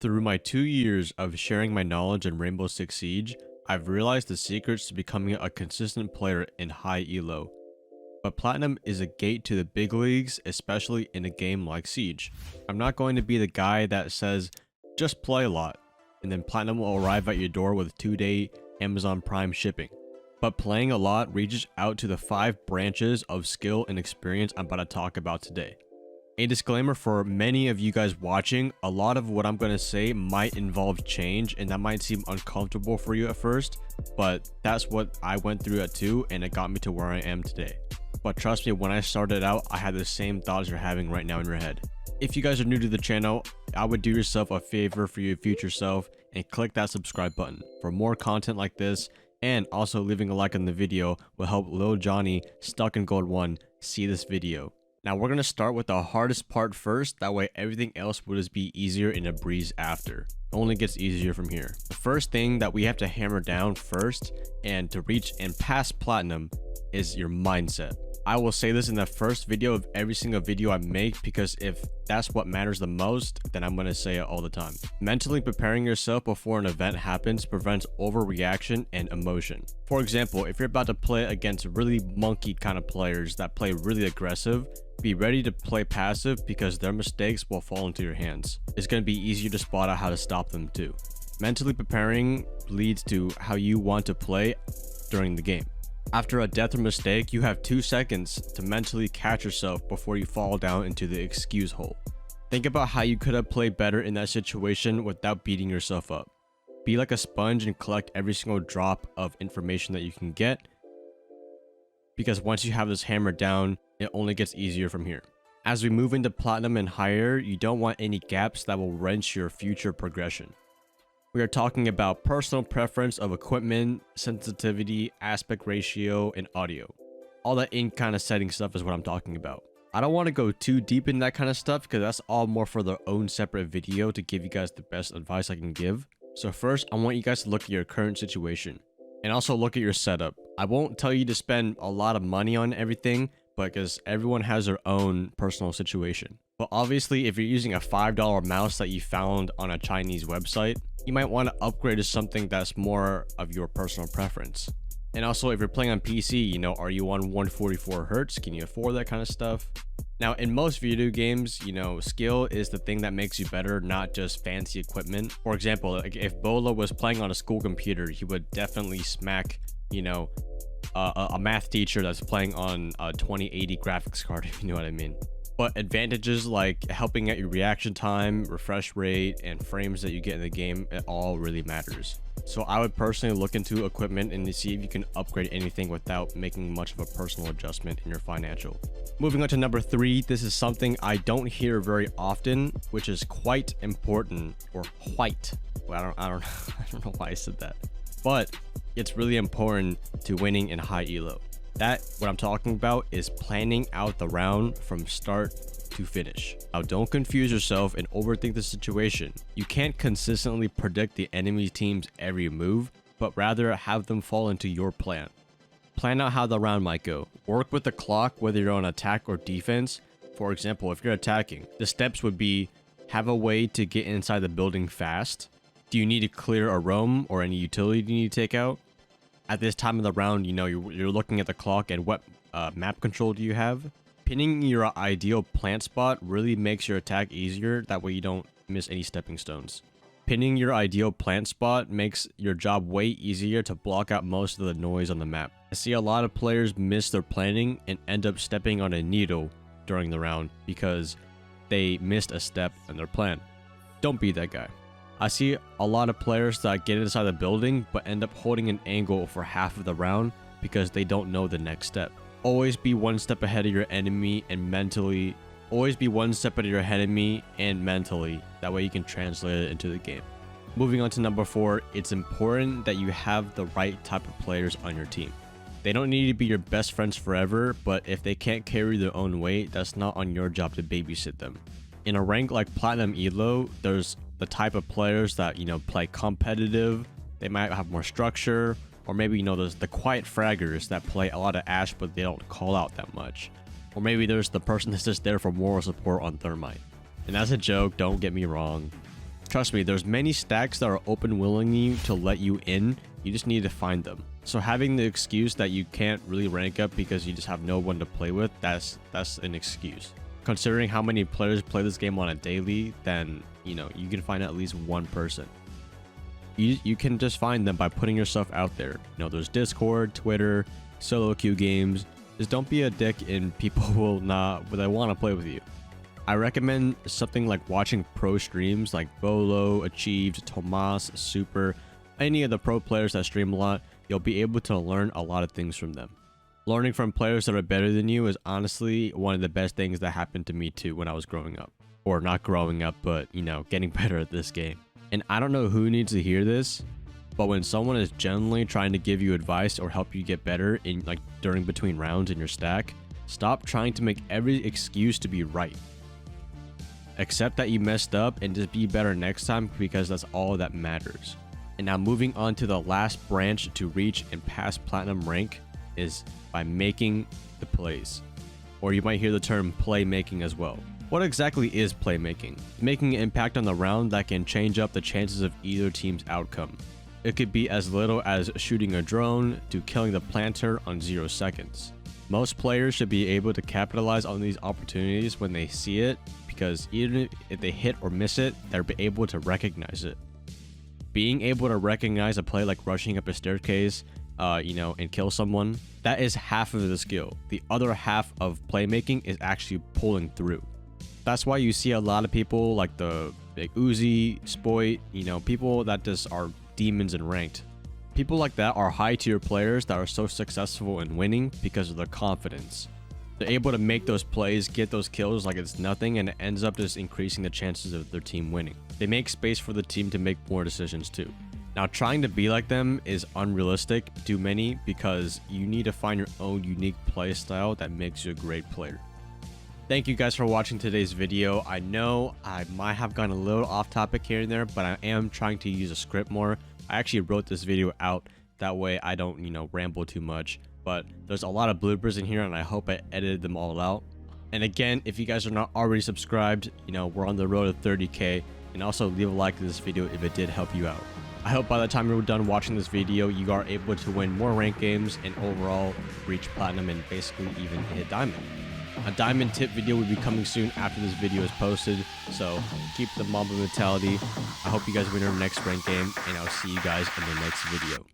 Through my 2 years of sharing my knowledge in Rainbow Six Siege, I've realized the secrets to becoming a consistent player in high elo. But Platinum is a gate to the big leagues, especially in a game like Siege. I'm not going to be the guy that says, just play a lot, and then Platinum will arrive at your door with 2-day Amazon Prime shipping. But playing a lot reaches out to the 5 branches of skill and experience I'm about to talk about today. A disclaimer for many of you guys watching, a lot of what I'm going to say might involve change and that might seem uncomfortable for you at first, but that's what I went through at 2 and it got me to where I am today. But trust me, when I started out, I had the same thoughts you're having right now in your head. If you guys are new to the channel, I would do yourself a favor for your future self and click that subscribe button for more content like this, and also leaving a like on the video will help Lil Johnny stuck in Gold 1 see this video. Now we're going to start with the hardest part first, that way everything else will just be easier and a breeze after. It only gets easier from here. The first thing that we have to hammer down first and to reach and pass Platinum is your mindset. I will say this in the first video of every single video I make because if that's what matters the most, then I'm going to say it all the time. Mentally preparing yourself before an event happens prevents overreaction and emotion. For example, if you're about to play against really monkey kind of players that play really aggressive, be ready to play passive because their mistakes will fall into your hands. It's going to be easier to spot out how to stop them too. Mentally preparing leads to how you want to play during the game. After a death or mistake, you have 2 seconds to mentally catch yourself before you fall down into the excuse hole. Think about how you could have played better in that situation without beating yourself up. Be like a sponge and collect every single drop of information that you can get, because once you have this hammered down, it only gets easier from here. As we move into Platinum and higher, you don't want any gaps that will wrench your future progression. We are talking about personal preference of equipment, sensitivity, aspect ratio, and audio. All that in kind of setting stuff is what I'm talking about. I don't want to go too deep in that kind of stuff because that's all more for their own separate video to give you guys the best advice I can give. So first, I want you guys to look at your current situation and also look at your setup. I won't tell you to spend a lot of money on everything, but because everyone has their own personal situation. But obviously, if you're using a $5 mouse that you found on a Chinese website, you might want to upgrade to something that's more of your personal preference. And also, if you're playing on PC, are you on 144 Hz? Can you afford that kind of stuff? Now, in most video games, skill is the thing that makes you better, not just fancy equipment. For example, like if Bola was playing on a school computer, he would definitely smack, a math teacher that's playing on a 2080 graphics card, if you know what I mean. But advantages like helping at your reaction time, refresh rate, and frames that you get in the game, it all really matters. So I would personally look into equipment and to see if you can upgrade anything without making much of a personal adjustment in your financial. Moving on to number 3, this is something I don't hear very often, which is quite important, or quite. Well, I don't know why I said that, but it's really important to winning in high elo. What I'm talking about is planning out the round from start to finish. Now, don't confuse yourself and overthink the situation. You can't consistently predict the enemy team's every move, but rather have them fall into your plan. Plan out how the round might go. Work with the clock whether you're on attack or defense. For example, if you're attacking, the steps would be have a way to get inside the building fast. Do you need to clear a roam or any utility you need to take out? At this time of the round, you're looking at the clock and what map control do you have. Pinning your ideal plant spot really makes your attack easier, that way you don't miss any stepping stones. Pinning your ideal plant spot makes your job way easier to block out most of the noise on the map. I see a lot of players miss their planning and end up stepping on a needle during the round because they missed a step in their plan. Don't be that guy. I see a lot of players that get inside the building but end up holding an angle for half of the round because they don't know the next step. Always be one step ahead of your enemy and mentally. Always be one step ahead of your enemy and mentally. That way you can translate it into the game. Moving on to number 4, it's important that you have the right type of players on your team. They don't need to be your best friends forever, but if they can't carry their own weight, that's not on your job to babysit them. In a rank like Platinum Elo, there's the type of players that play competitive. They might have more structure, or maybe there's the quiet fraggers that play a lot of Ash but they don't call out that much, or maybe there's the person that's just there for moral support on Thermite. And that's a joke, don't get me wrong. Trust me, there's many stacks that are open willingly to let you in. You just need to find them. So having the excuse that you can't really rank up because you just have no one to play with, that's an excuse. Considering how many players play this game on a daily, then, you know, you can find at least one person. You can just find them by putting yourself out there. You know, there's Discord, Twitter, solo queue games. Just don't be a dick and people will want to play with you. I recommend something like watching pro streams like Bolo, Achieved, Tomas, Super, any of the pro players that stream a lot. You'll be able to learn a lot of things from them. Learning from players that are better than you is honestly one of the best things that happened to me too when I was growing up. Or not growing up, but, you know, getting better at this game. And I don't know who needs to hear this, but when someone is genuinely trying to give you advice or help you get better in during between rounds in your stack, stop trying to make every excuse to be right. Accept that you messed up and just be better next time, because that's all that matters. And now moving on to the last branch to reach and pass platinum rank is by making the plays. Or you might hear the term playmaking as well. What exactly is playmaking? Making an impact on the round that can change up the chances of either team's outcome. It could be as little as shooting a drone to killing the planter on 0 seconds. Most players should be able to capitalize on these opportunities when they see it, because even if they hit or miss it, they'll be able to recognize it. Being able to recognize a play like rushing up a staircase, and kill someone, that is half of the skill. The other half of playmaking is actually pulling through. That's why you see a lot of people like the big Uzi, Spoit, people that just are demons in ranked. People like that are high tier players that are so successful in winning because of their confidence. They're able to make those plays, get those kills like it's nothing, and it ends up just increasing the chances of their team winning. They make space for the team to make more decisions too. Now, trying to be like them is unrealistic to many because you need to find your own unique play style that makes you a great player. Thank you guys for watching today's video. I know I might have gone a little off topic here and there, but I am trying to use a script more. I actually wrote this video out, that way I don't, ramble too much. But there's a lot of bloopers in here and I hope I edited them all out. And again, if you guys are not already subscribed, we're on the road to 30k, and also leave a like to this video if it did help you out. I hope by the time you're done watching this video, you are able to win more ranked games and overall reach platinum and basically even hit diamond. A diamond tip video will be coming soon after this video is posted, so keep the Mamba mentality. I hope you guys win our next ranked game, and I'll see you guys in the next video.